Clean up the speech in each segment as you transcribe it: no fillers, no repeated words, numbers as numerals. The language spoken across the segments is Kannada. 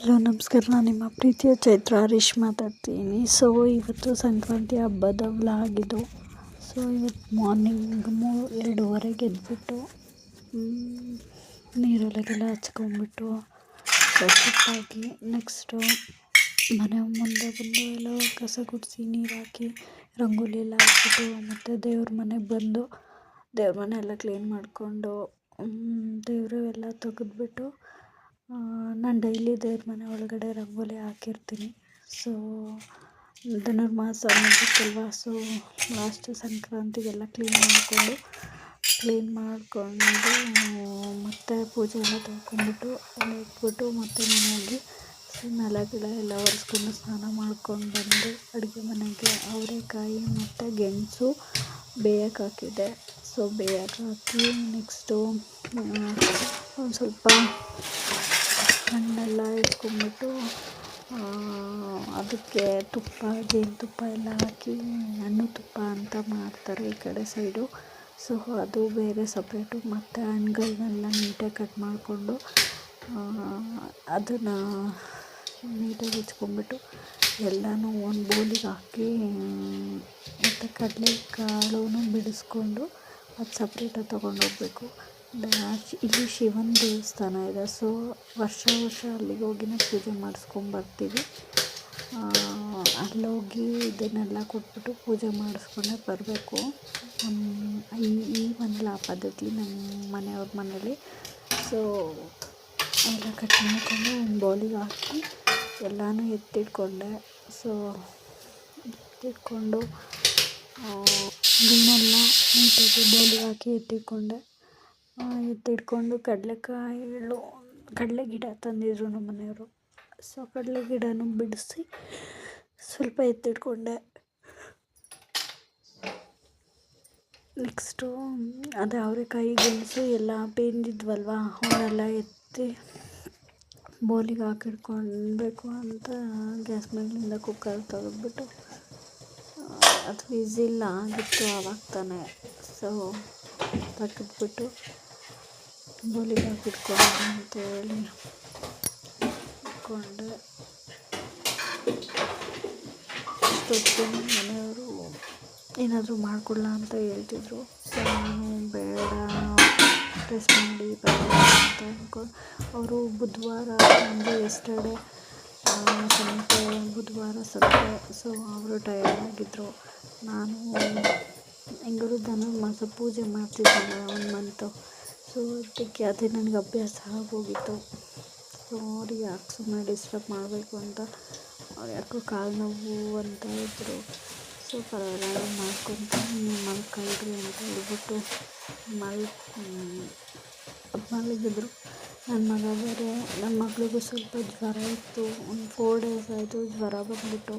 ಹಲೋ ನಮಸ್ಕಾರ, ನಾನು ನಿಮ್ಮ ಪ್ರೀತಿಯ ಚೈತ್ರ ಹರೀಶ್ ಮಾತಾಡ್ತೀನಿ. ಸೊ ಇವತ್ತು ಸಂಕ್ರಾಂತಿ ಹಬ್ಬದ ವ್ಲಾಗ್ ಇದು. ಸೊ ಇವತ್ತು ಮಾರ್ನಿಂಗ್ 2:30ಗೆ ಎದ್ಬಿಟ್ಟು ನೀರೊಳಗೆಲ್ಲ ಹಚ್ಕೊಂಡ್ಬಿಟ್ಟು ಫ್ರೆಶ್ ನೆಕ್ಸ್ಟು ಮನೆ ಮುಂದೆ ಬಂದು ಎಲ್ಲ ಕಸ ಗುಡಿಸಿ ನೀರು ಹಾಕಿ ರಂಗೋಲಿ ಎಲ್ಲ ಹಾಕ್ಬಿಟ್ಟು ಮತ್ತು ದೇವ್ರ ಮನೆಗೆ ಬಂದು ದೇವ್ರ ಮನೆ ಎಲ್ಲ ಕ್ಲೀನ್ ಮಾಡಿಕೊಂಡು ದೇವರು ಎಲ್ಲ ತೆಗೆದ್ಬಿಟ್ಟು ನಾನು ಡೈಲಿ ದೇವ್ರ ಮನೆ ಒಳಗಡೆ ರಂಗೋಲಿ ಹಾಕಿರ್ತೀನಿ. ಸೊ ಧನುರ್ಮಾಸ ಮುಗಿತಲ್ವ, ಸೊ ಲಾಸ್ಟ್ ಸಂಕ್ರಾಂತಿಗೆಲ್ಲ ಕ್ಲೀನ್ ಮಾಡಿಕೊಂಡು ಮತ್ತು ಪೂಜೆ ಎಲ್ಲ ತೊಳ್ಕೊಂಡ್ಬಿಟ್ಟು ಎಲ್ಲ ಇಟ್ಬಿಟ್ಟು ಮತ್ತು ಮನೆಯಲ್ಲಿ ನೆಲ ಗಿಡ ಎಲ್ಲ ಒರೆಸ್ಕೊಂಡು ಸ್ನಾನ ಮಾಡ್ಕೊಂಡು ಬಂದು ಅಡುಗೆ ಮನೆಗೆ ಅವರೆಕಾಯಿ ಮತ್ತು ಗೆಣಸು ಬೇಯಕ್ಕೆ ಹಾಕಿದ್ದೆ. ಸೊ ಬೇಯಕ್ಕೆ ಹಾಕಿ ನೆಕ್ಸ್ಟು ಒಂದು ಸ್ವಲ್ಪ ಹಣ್ಣೆಲ್ಲ ಇಟ್ಕೊಂಡ್ಬಿಟ್ಟು ಅದಕ್ಕೆ ತುಪ್ಪ, ಜೇನುತುಪ್ಪ ಎಲ್ಲ ಹಾಕಿ ಹಣ್ಣು ತುಪ್ಪ ಅಂತ ಮಾಡ್ತಾರೆ ಈ ಕಡೆ ಸೈಡು. ಸೊ ಅದು ಬೇರೆ ಸಪ್ರೇಟು. ಮತ್ತು ಹಣ್ಣುಗಳನ್ನೆಲ್ಲ ನೀಟಾಗಿ ಕಟ್ ಮಾಡಿಕೊಂಡು ಅದನ್ನು ನೀಟಾಗಿ ಹೆಚ್ಕೊಂಡ್ಬಿಟ್ಟು ಎಲ್ಲನೂ ಒಂದು ಬೌಲಿಗೆ ಹಾಕಿ ಮತ್ತು ಕಡಲೆಕಾಳು ಬಿಡಿಸ್ಕೊಂಡು ಅದು ಸಪ್ರೇಟಾಗಿ ತೊಗೊಂಡೋಗ್ಬೇಕು. ಇಲ್ಲಿ ಶಿವನ ದೇವಸ್ಥಾನ ಇದೆ. ಸೊ ವರ್ಷ ಅಲ್ಲಿಗೆ ಹೋಗಿನೇ ಪೂಜೆ ಮಾಡಿಸ್ಕೊಂಬರ್ತೀವಿ. ಅಲ್ಲೋಗಿ ಇದನ್ನೆಲ್ಲ ಕೊಟ್ಬಿಟ್ಟು ಪೂಜೆ ಮಾಡಿಸ್ಕೊಂಡೇ ಬರಬೇಕು. ಈ ಮನೇಲಿ ಆ ಪದ್ಧತಿ, ನಮ್ಮ ಮನೆಯವ್ರ ಮನೇಲಿ. ಸೊ ಎಲ್ಲ ಕಟ್ ಮಾಡಿಕೊಂಡು ಒಂದು ಬೌಲಿಗೆ ಹಾಕಿ ಎಲ್ಲನೂ ಎತ್ತಿಟ್ಕೊಂಡೆ. ಸೊ ಎತ್ತಿಟ್ಕೊಂಡು ಇದನ್ನೆಲ್ಲ ನೀಟಾಗಿ ಬೌಲಿಗೆ ಹಾಕಿ ಎತ್ತಿಟ್ಕೊಂಡು ಕಡಲೆ ಗಿಡ ತಂದಿದ್ರು ನಮ್ಮ ಮನೆಯವರು. ಸೊ ಕಡಲೆ ಗಿಡನೂ ಬಿಡಿಸಿ ಸ್ವಲ್ಪ ಎತ್ತಿಟ್ಕೊಂಡೆ. ನೆಕ್ಸ್ಟು ಅದೇ ಅವರೆಕಾಯಿ ಗೆಣಸು ಎಲ್ಲ ಬೇಂದಿದ್ವಲ್ವ, ಅವನ್ನೆಲ್ಲ ಎತ್ತಿ ಬೌಲಿಗೆ ಹಾಕಿಟ್ಕೊಳ್ಬೇಕು ಅಂತ ಗ್ಯಾಸ್ ಮೇಲಿಂದ ಕುಕ್ಕರ್ ತೆಗೆದ್ಬಿಟ್ಟು ಅದು ವಿಸಿಲ್ ಆಗಿತ್ತು ಆವಾಗ ತಾನೆ. ಸೊ ತೆಗೆದ್ಬಿಟ್ಟು ಬೌಲಿಗೆ ಹಾಕಿಟ್ಕೊಂಡು ಅಂತೇಳಿ ಇಟ್ಕೊಂಡೆ. ಅಷ್ಟೊತ್ತಿಗೆ ನಮ್ಮ ಮನೆಯವರು ಏನಾದರೂ ಮಾಡಿಕೊಡ್ಲಾ ಅಂತ ಹೇಳ್ತಿದ್ರು. ಸೊ ನಾನು ಬೇಡ, ರೆಸ್ಟ್ ಮಾಡಿ ಬೇಡ ಅಂತ ಅಂದ್ಕೊಂಡು ಅವರು ಬುಧವಾರ ಅಂದರೆ ಎಸ್ಟರ್ಡೇ ಸಂತೆ, ಬುಧವಾರ ಸಂತೆ. ಸೊ ಅವರು ಟಯರ್ಡ್ ಆಗಿದ್ದರು. ನಾನು ಹೆಂಗಾದ್ರು ಧನುರ್ಮಾಸ ಪೂಜೆ ಮಾಡ್ತಿದ್ದಲ್ಲ 1 ಮಂತು. ಸೊ ಅದಕ್ಕೆ ಅದೇ ನನಗೆ ಅಭ್ಯಾಸ ಆಗೋಗಿತ್ತು. ಸೊ ಅವ್ರಿಗೆ ಯಾಕೆ ಸುಮ್ಮನೆ ಡಿಸ್ಟರ್ಬ್ ಮಾಡಬೇಕು ಅಂತ, ಅವ್ರು ಯಾಕೋ ಕಾಲು ನೋವು ಅಂತ ಇದ್ದರು. ಸೊ ಪರವಾಗಿಲ್ಲ ಮಾಡ್ಕೊತ ಮಲ್ಕೊಳ್ರಿ ಅಂತ ಹೇಳ್ಬಿಟ್ಟು ಮಲಗಿದ್ರು. ನನ್ನ ಮಗಳಿಗೂ ಸ್ವಲ್ಪ ಜ್ವರ ಇತ್ತು. ಒಂದು 4 ಡೇಸ್ ಆಯಿತು ಜ್ವರ ಬಂದುಬಿಟ್ಟು.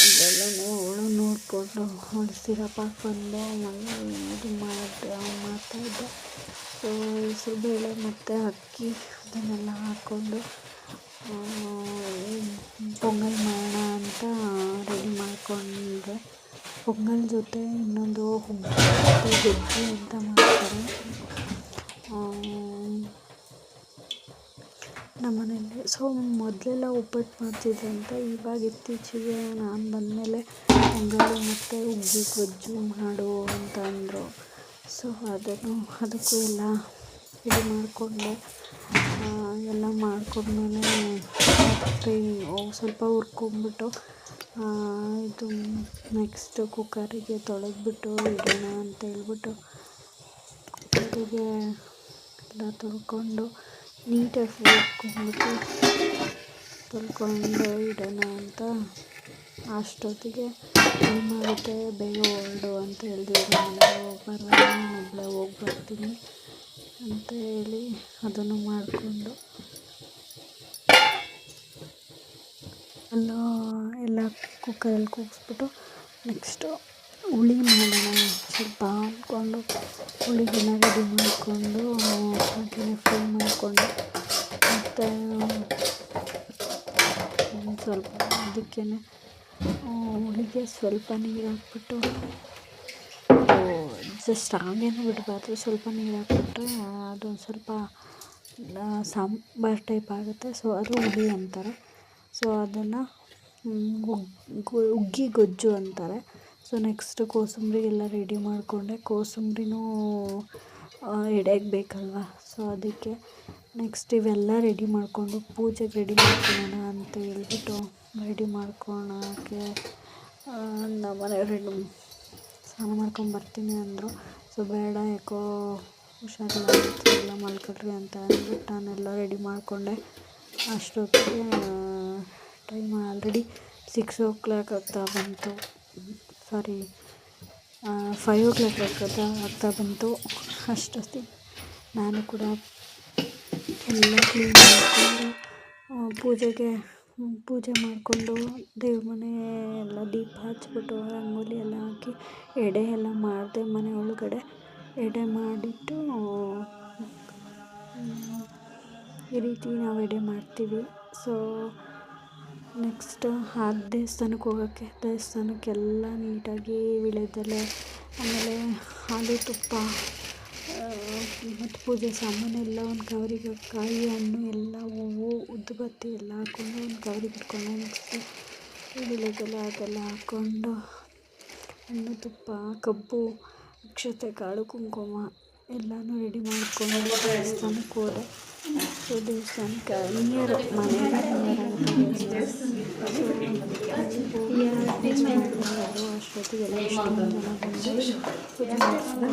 ಅದೆಲ್ಲನೂ ಅವಳು ನೋಡಿಕೊಂಡು ಅವಳು ಸಿರಪ್ ಹಾಕ್ಕೊಂಡು ಇದು ಮಾಡ್ತಾಯಿದ್ದೆ. ಸೊ ಹೆಸರುಬೇಳೆ ಮತ್ತು ಅಕ್ಕಿ ಅದನ್ನೆಲ್ಲ ಹಾಕ್ಕೊಂಡು ಪೊಂಗಲ್ ಮಾಡೋಣ ಅಂತ ರೆಡಿ ಮಾಡಿಕೊಂಡ್ರೆ. ಪೊಂಗಲ್ ಜೊತೆ ಇನ್ನೊಂದು ಗೊಜ್ಜು ಅಂತ ಮಾಡ್ತಾರೆ ನಮ್ಮನೇಲಿ. ಸೊ ಮೊದಲೆಲ್ಲ ಉಪ್ಪಿಟ್ಟು ಮಾಡ್ತಿದ್ದೆ ಅಂತ, ಇವಾಗ ಇತ್ತೀಚೆಗೆ ನಾನು ಬಂದಮೇಲೆ ಪೊಂಗಲ್ ಮತ್ತು ಹುಗ್ಗಿ ಗೊಜ್ಜು ಮಾಡು ಅಂತ ಅಂದರು. ಸೊ ಅದಕ್ಕೂ ಎಲ್ಲ ಇದು ಮಾಡಿಕೊಂಡೆ. ಎಲ್ಲ ಮಾಡ್ಕೊಂಡ್ಮೇಲೆ ಸ್ವಲ್ಪ ಹುರ್ಕೊಂಬಿಟ್ಟು ಇದು ನೆಕ್ಸ್ಟ್ ಕುಕ್ಕರಿಗೆ ತೊಳೆದ್ಬಿಟ್ಟು ಇಡೋಣ ಅಂತ ಹೇಳ್ಬಿಟ್ಟು ಕುಕ್ಕರಿಗೆ ಎಲ್ಲ ತೊಳ್ಕೊಂಡು ನೀಟಾಗಿ ತೊಳ್ಕೊಂಡು ಇಡೋಣ ಅಂತ ಅಷ್ಟೊತ್ತಿಗೆ ಏನಾಗುತ್ತೆ, ಬೇಗ ಹೊರಡು ಅಂತ ಹೇಳಿದ್ರು. ಒಬ್ಬಳೇ ಹೋಗಿ ಬರ್ತೀನಿ ಅಂತ ಹೇಳಿ ಅದನ್ನು ಮಾಡಿಕೊಂಡು ಎಲ್ಲ ಕುಕ್ಕರಲ್ಲಿ ಕೂಗಿಸ್ಬಿಟ್ಟು ನೆಕ್ಸ್ಟು ಹುಳಿ ಮಾಡೋಣ ಸ್ವಲ್ಪ ಅಂದ್ಕೊಂಡು ಹುಳಿಗೆಲ್ಲ ರೆಡಿ ಮಾಡಿಕೊಂಡು ಹಾಗೆಯೇ ಫ್ರೈ ಮಾಡಿಕೊಂಡು ಮತ್ತು ಸ್ವಲ್ಪ ಅದಕ್ಕೇ ಹುಳಿಗೆ ಸ್ವಲ್ಪ ನೀರು ಹಾಕ್ಬಿಟ್ಟು ಜಸ್ಟ್ ಹಾಗೇನೂ ಬಿಡಬಾರ್ದು, ಸ್ವಲ್ಪ ನೀರು ಹಾಕ್ಬಿಟ್ರೆ ಅದೊಂದು ಸ್ವಲ್ಪ ಸಾಂಬಾರು ಟೈಪ್ ಆಗುತ್ತೆ. ಸೊ ಅದು ಹುಳಿ ಅಂತಾರೆ. ಸೊ ಅದನ್ನು ಹುಗ್ಗಿ ಗೊಜ್ಜು ಅಂತಾರೆ. ಸೊ ನೆಕ್ಸ್ಟ್ ಕೋಸಂಬರಿ ಎಲ್ಲ ರೆಡಿ ಮಾಡಿಕೊಂಡೆ. ಕೋಸಂಬರಿನೂ ಎಡೆಗೆ ಬೇಕಲ್ವ, ಸೊ ಅದಕ್ಕೆ ನೆಕ್ಸ್ಟ್ ಇವೆಲ್ಲ ರೆಡಿ ಮಾಡಿಕೊಂಡು ಪೂಜೆಗೆ ರೆಡಿ ಮಾಡ್ಕೊಳ್ಳೋಣ ಅಂತ ಹೇಳ್ಬಿಟ್ಟು ರೆಡಿ ಮಾಡ್ಕೊಳಕ್ಕೆ ನಮ್ಮ ಮನೆಯವ್ರು ಸ್ನಾನ ಮಾಡ್ಕೊಂಬರ್ತೀನಿ ಅಂದರು. ಸೊ ಬೇಡ ಯಾಕೋ ಹುಷಾರಿಲ್ಲ ಎಲ್ಲ ಮಲ್ಕೊಳ್ರಿ ಅಂತ ಅಂದ್ಬಿಟ್ಟು ನಾನೆಲ್ಲ ರೆಡಿ ಮಾಡಿಕೊಂಡೆ. ಅಷ್ಟೊತ್ತಿಗೆ ಟೈಮ್ ಆಲ್ರೆಡಿ 6 ಆಗ್ತಾ ಬಂತು, ಸಾರಿ 5 ಆಗ್ತಾ ಬಂತು. ಅಷ್ಟೊತ್ತಿಗೆ ನಾನು ಕೂಡ ಎಲ್ಲ ಕ್ಲೀನ್ ಮಾಡಿಕೊಂಡು ಪೂಜೆ ಮಾಡಿಕೊಂಡು ದೇವ್ರ ಮನೆ ಎಲ್ಲ ದೀಪ ಹಚ್ಬಿಟ್ಟು ರಂಗೋಲಿ ಎಲ್ಲ ಹಾಕಿ ಎಡೆ ಎಲ್ಲ ಮಾಡಿದೆ. ಮನೆ ಒಳಗಡೆ ಎಡೆ ಮಾಡಿಟ್ಟು ಈ ರೀತಿ ನಾವು ಎಡೆ ಮಾಡ್ತೀವಿ. ಸೊ ನೆಕ್ಸ್ಟ್ ದೇವಸ್ಥಾನಕ್ಕೆಲ್ಲ ನೀಟಾಗಿ ವೀಳ್ಯದೆಲೆ, ಆಮೇಲೆ ಹಾಲು ತುಪ್ಪ ಮತ್ತು ಪೂಜೆ ಸಾಮಾನೆಲ್ಲ ಒಂದು ಕವರಿಗೆ, ಕಾಯಿ ಹಣ್ಣು ಎಲ್ಲ ಹೂವು ಉದ್ಬತ್ತಿ ಎಲ್ಲ ಹಾಕ್ಕೊಂಡು ಒಂದು ಕವರಿಗೆ ಇಟ್ಕೊಂಡು ನೆಕ್ಸ್ಟ್ ವೀಳ್ಯದೆಲೆ ಅದೆಲ್ಲ ಹಾಕ್ಕೊಂಡು ಹಣ್ಣು ತುಪ್ಪ ಕಬ್ಬು ಅಕ್ಷತೆ ಕಾಳು ಕುಂಕುಮ ಎಲ್ಲನೂ ರೆಡಿ ಮಾಡಿಕೊಂಡು ದೇವಸ್ಥಾನಕ್ಕೆ ಹೋದೆ. ಸೊ ದೇವಸ್ಥಾನಕ್ಕೆ ನಿಯರ್ ಮನೆಗೆ ಅಷ್ಟೊತ್ತಿಗೆಲ್ಲ ಎಷ್ಟೊಂದು ಜನ ಬಂದು ಪೂಜೆ ಮಾಡಿಸ್ಕೊಂಡು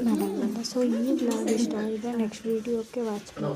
ನನಗೆ ಬಂದೆ. ಸೊ ಈ ವ್ಲಾಗ್ ಇಷ್ಟ ಆಗಿದೆ. ನೆಕ್ಸ್ಟ್ ವೀಡಿಯೋಕ್ಕೆ ವಾಚ್ ಮಾಡಿ.